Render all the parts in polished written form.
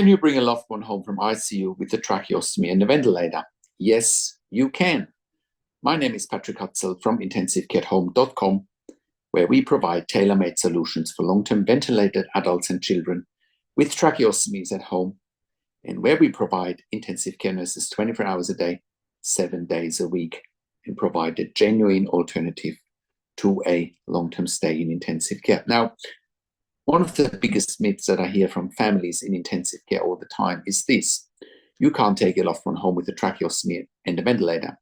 Can you bring a loved one home from ICU with the tracheostomy and the ventilator? Yes, you can. My name is Patrik Hutzel from intensivecareathome.com, where we provide tailor-made solutions for long-term ventilated adults and children with tracheostomies at home, and where we provide intensive care nurses 24 hours a day, 7 days a week, and provide a genuine alternative to a long-term stay in intensive care. Now, one of the biggest myths that I hear from families in intensive care all the time is this: you can't take your loved one home with a tracheostomy and a ventilator.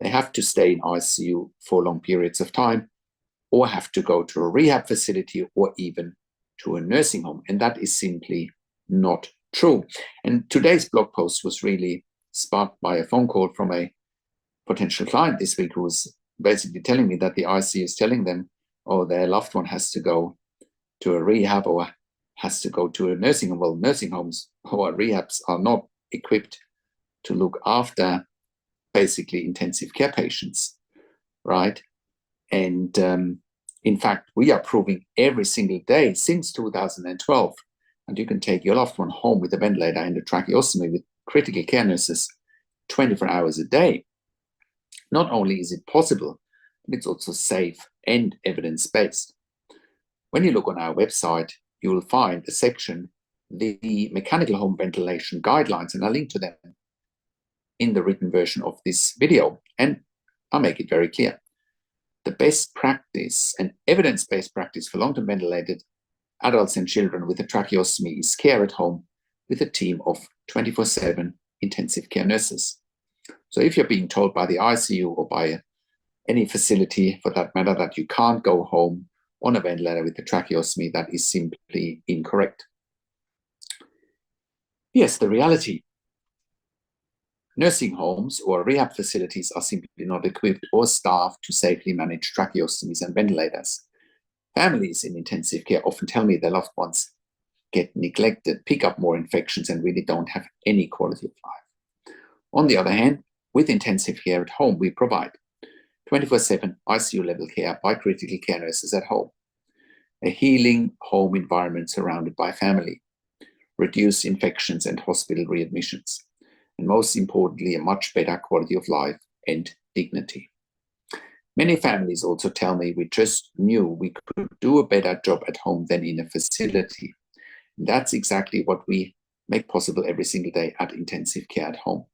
They have to stay in ICU for long periods of time, or have to go to a rehab facility, or even to a nursing home. And that is simply not true. And today's blog post was really sparked by a phone call from a potential client this week who was basically telling me that the ICU is telling them, oh, their loved one has to go to a rehab or has to go to a nursing home. Well, nursing homes or rehabs are not equipped to look after basically intensive care patients, right? And in fact, we are proving every single day since 2012 that you can take your loved one home with a ventilator and a tracheostomy with critical care nurses 24 hours a day. Not only is it possible, but it's also safe and evidence-based. When you look on our website, you will find a section, the mechanical home ventilation guidelines, and I'll link to them in the written version of this video. And I'll make it very clear. The best practice and evidence-based practice for long-term ventilated adults and children with a tracheostomy is care at home with a team of 24/7 intensive care nurses. So if you're being told by the ICU or by any facility for that matter that you can't go home on a ventilator with a tracheostomy, that is simply incorrect. Yes, the reality. Nursing homes or rehab facilities are simply not equipped or staffed to safely manage tracheostomies and ventilators. Families in intensive care often tell me their loved ones get neglected, pick up more infections, and really don't have any quality of life. On the other hand, with intensive care at home, we provide 24/7 ICU-level care by critical care nurses at home, a healing home environment surrounded by family, reduced infections and hospital readmissions, and most importantly, a much better quality of life and dignity. Many families also tell me we just knew we could do a better job at home than in a facility. And that's exactly what we make possible every single day at intensive care at home.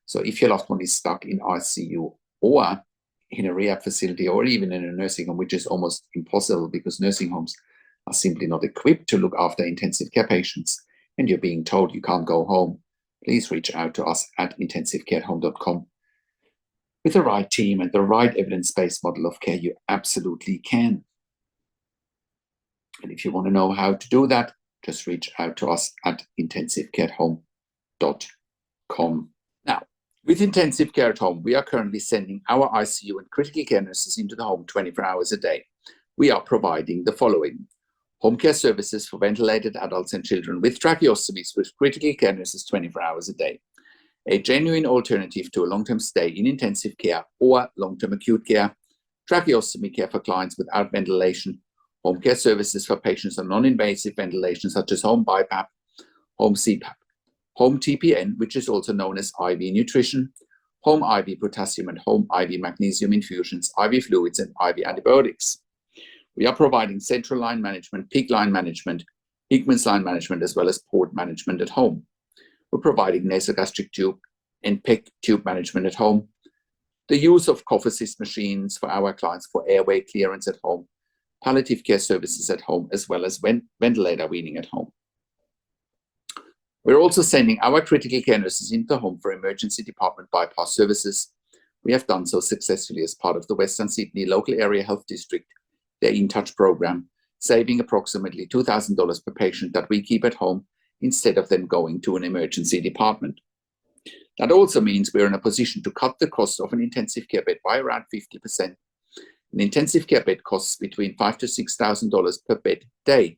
So if your loved one is stuck in ICU or in a rehab facility or even in a nursing home, which is almost impossible because nursing homes are simply not equipped to look after intensive care patients, and you're being told you can't go home, please reach out to us at intensivecareathome.com. With the right team and the right evidence-based model of care, you absolutely can. And if you want to know how to do that, just reach out to us at intensivecareathome.com. Now, with intensive care at home, we are currently sending our ICU and critical care nurses into the home 24 hours a day. We are providing the following: home care services for ventilated adults and children with tracheostomies with critical care nurses 24 hours a day. A genuine alternative to a long-term stay in intensive care or long-term acute care, tracheostomy care for clients without ventilation, home care services for patients on non-invasive ventilation such as home BiPAP, home CPAP, home TPN, which is also known as IV nutrition, home IV potassium and home IV magnesium infusions, IV fluids, and IV antibiotics. We are providing central line management, PICC line management, Hickman's line management, as well as port management at home. We're providing nasogastric tube and PICC tube management at home, the use of cough assist machines for our clients for airway clearance at home, palliative care services at home, as well as ventilator weaning at home. We're also sending our critical care nurses into the home for emergency department bypass services. We have done so successfully as part of the Western Sydney Local Area Health District, their In Touch program, saving approximately $2,000 per patient that we keep at home instead of them going to an emergency department. That also means we're in a position to cut the cost of an intensive care bed by around 50%. An intensive care bed costs between $5,000 to $6,000 per bed day.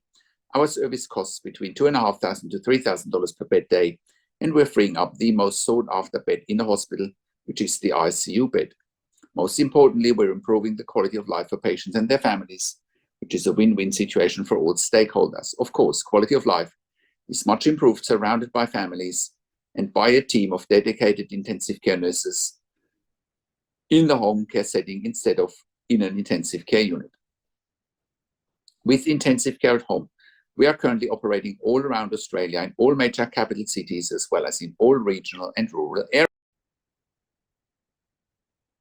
Our service costs between $2,500 to $3,000 per bed day, and we're freeing up the most sought after bed in the hospital, which is the ICU bed. Most importantly, we're improving the quality of life for patients and their families, which is a win-win situation for all stakeholders. Of course, quality of life is much improved, surrounded by families and by a team of dedicated intensive care nurses in the home care setting instead of in an intensive care unit. With intensive care at home, we are currently operating all around Australia in all major capital cities as well as in all regional and rural areas.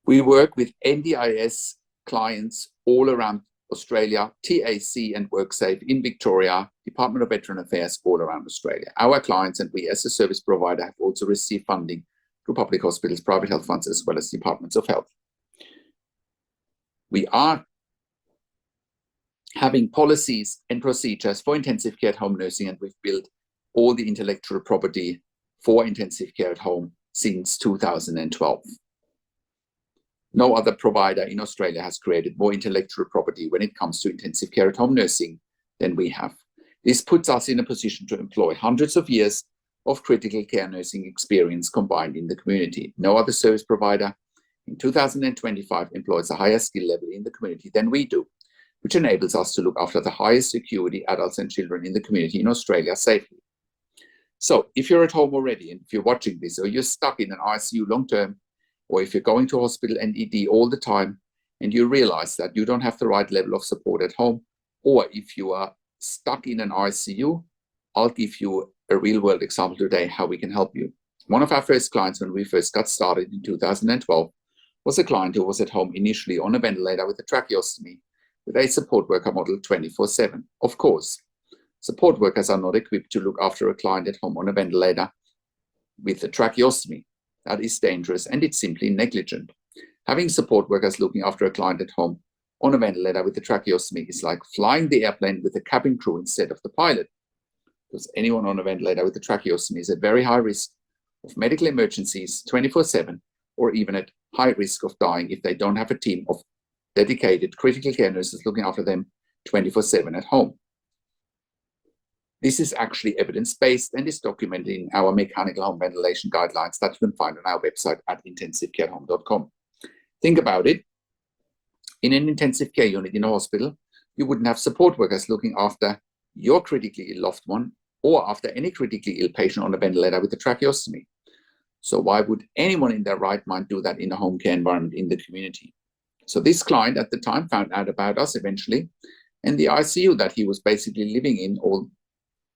We work with NDIS clients all around Australia, TAC and WorkSafe in Victoria, Department of Veteran Affairs all around Australia. Our clients and we as a service provider have also received funding through public hospitals, private health funds, as well as departments of health. We are having policies and procedures for intensive care at home nursing, and we've built all the intellectual property for intensive care at home since 2012. No other provider in Australia has created more intellectual property when it comes to intensive care at home nursing than we have. This puts us in a position to employ hundreds of years of critical care nursing experience combined in the community. No other service provider in 2025 employs a higher skill level in the community than we do, which enables us to look after the highest acuity adults and children in the community in Australia safely. So if you're at home already, and if you're watching this, or you're stuck in an ICU long-term, or if you're going to hospital and ED all the time, and you realize that you don't have the right level of support at home, or if you are stuck in an ICU, I'll give you a real-world example today how we can help you. One of our first clients when we first got started in 2012 was a client who was at home initially on a ventilator with a tracheostomy with a support worker model 24/7. Of course, support workers are not equipped to look after a client at home on a ventilator with a tracheostomy. That is dangerous and it's simply negligent. Having support workers looking after a client at home on a ventilator with a tracheostomy is like flying the airplane with the cabin crew instead of the pilot. Because anyone on a ventilator with a tracheostomy is at very high risk of medical emergencies 24/7, or even at high risk of dying if they don't have a team of dedicated critical care nurses looking after them 24/7 at home. This is actually evidence-based and is documented in our mechanical home ventilation guidelines that you can find on our website at intensivecarehome.com. Think about it. In an intensive care unit in a hospital, you wouldn't have support workers looking after your critically ill loved one or after any critically ill patient on a ventilator with a tracheostomy. So why would anyone in their right mind do that in a home care environment in the community? So this client at the time found out about us eventually, and the ICU that he was basically living in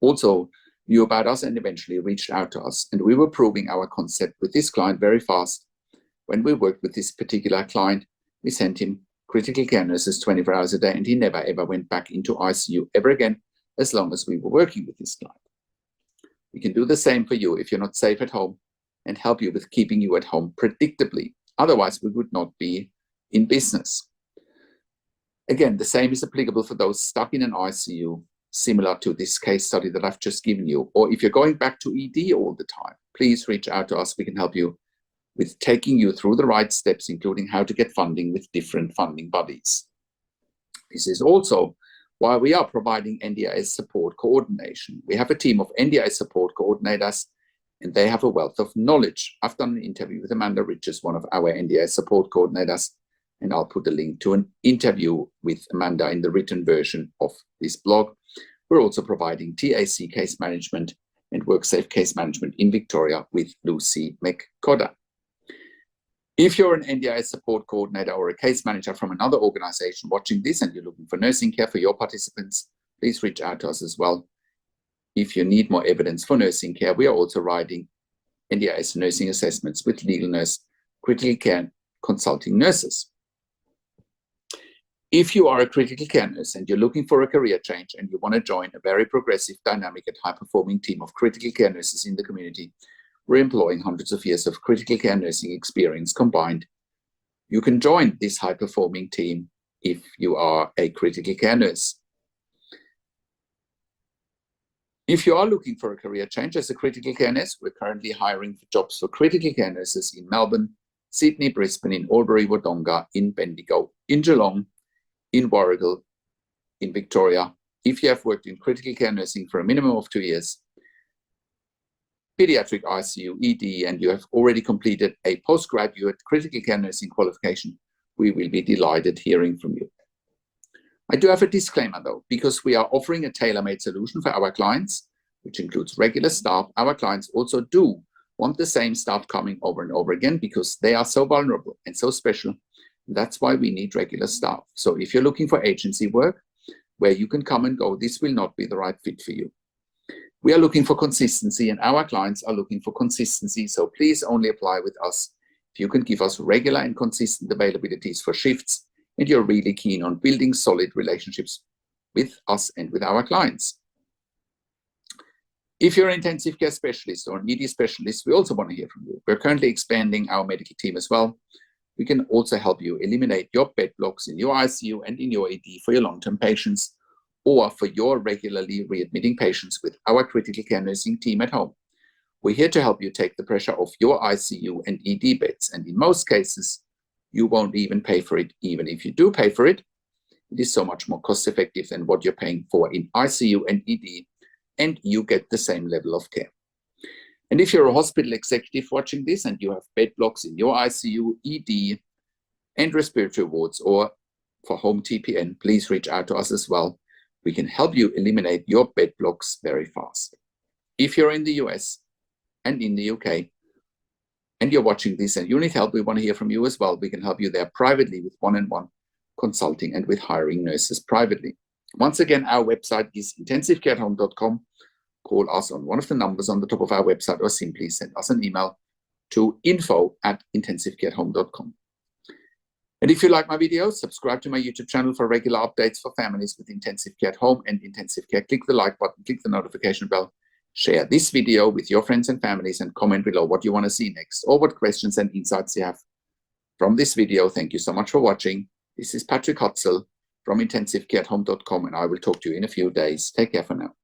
also knew about us and eventually reached out to us. And we were proving our concept with this client very fast. When we worked with this particular client, we sent him critical care nurses 24 hours a day, and he never ever went back into ICU ever again as long as we were working with this client. We can do the same for you if you're not safe at home and help you with keeping you at home predictably. Otherwise, we would not be in business. Again, the same is applicable for those stuck in an ICU, similar to this case study that I've just given you. Or if you're going back to ED all the time, please reach out to us. We can help you with taking you through the right steps, including how to get funding with different funding bodies. This is also why we are providing NDIS support coordination. We have a team of NDIS support coordinators, and they have a wealth of knowledge. I've done an interview with Amanda Richards, one of our NDIS support coordinators, and I'll put a link to an interview with Amanda in the written version of this blog. We're also providing TAC case management and WorkSafe case management in Victoria with Lucy McCodder. If you're an NDIS support coordinator or a case manager from another organization watching this and you're looking for nursing care for your participants, please reach out to us as well. If you need more evidence for nursing care, we are also writing NDIS nursing assessments with legal nurse, critical care consulting nurses. If you are a critical care nurse and you're looking for a career change and you want to join a very progressive, dynamic and high-performing team of critical care nurses in the community, we're employing hundreds of years of critical care nursing experience combined. You can join this high-performing team if you are a critical care nurse. If you are looking for a career change as a critical care nurse, we're currently hiring for jobs for critical care nurses in Melbourne, Sydney, Brisbane, in Albury, Wodonga, in Bendigo, in Geelong, in Warragul, in Victoria. If you have worked in critical care nursing for a minimum of 2 years, pediatric ICU, ED, and you have already completed a postgraduate critical care nursing qualification, we will be delighted hearing from you. I do have a disclaimer though, because we are offering a tailor-made solution for our clients. which includes regular staff, our clients also do want the same staff coming over and over again because they are so vulnerable and so special. That's why we need regular staff. So if you're looking for agency work where you can come and go, this will not be the right fit for you. We are looking for consistency and our clients are looking for consistency. So please only apply with us if you can give us regular and consistent availabilities for shifts and you're really keen on building solid relationships with us and with our clients. If you're an intensive care specialist or an ED specialist, we also want to hear from you. We're currently expanding our medical team as well. We can also help you eliminate your bed blocks in your ICU and in your ED for your long-term patients or for your regularly readmitting patients with our critical care nursing team at home. We're here to help you take the pressure off your ICU and ED beds, and in most cases, you won't even pay for it. Even if you do pay for it, it is so much more cost-effective than what you're paying for in ICU and ED, and you get the same level of care. And if you're a hospital executive watching this and you have bed blocks in your ICU, ED, and respiratory wards, or for home TPN, please reach out to us as well. We can help you eliminate your bed blocks very fast. If you're in the US and in the UK, and you're watching this and you need help, we want to hear from you as well. We can help you there privately with one-on-one consulting and with hiring nurses privately. Once again, our website is intensivecareathome.com. Call us on one of the numbers on the top of our website or simply send us an email to info@intensivecareathome.com. And if you like my videos, subscribe to my YouTube channel for regular updates for families with intensive care at home and intensive care. Click the like button, click the notification bell, share this video with your friends and families, and comment below what you want to see next or what questions and insights you have from this video. Thank you so much for watching. This is Patrik Hutzel from intensivecareathome.com, and I will talk to you in a few days. Take care for now.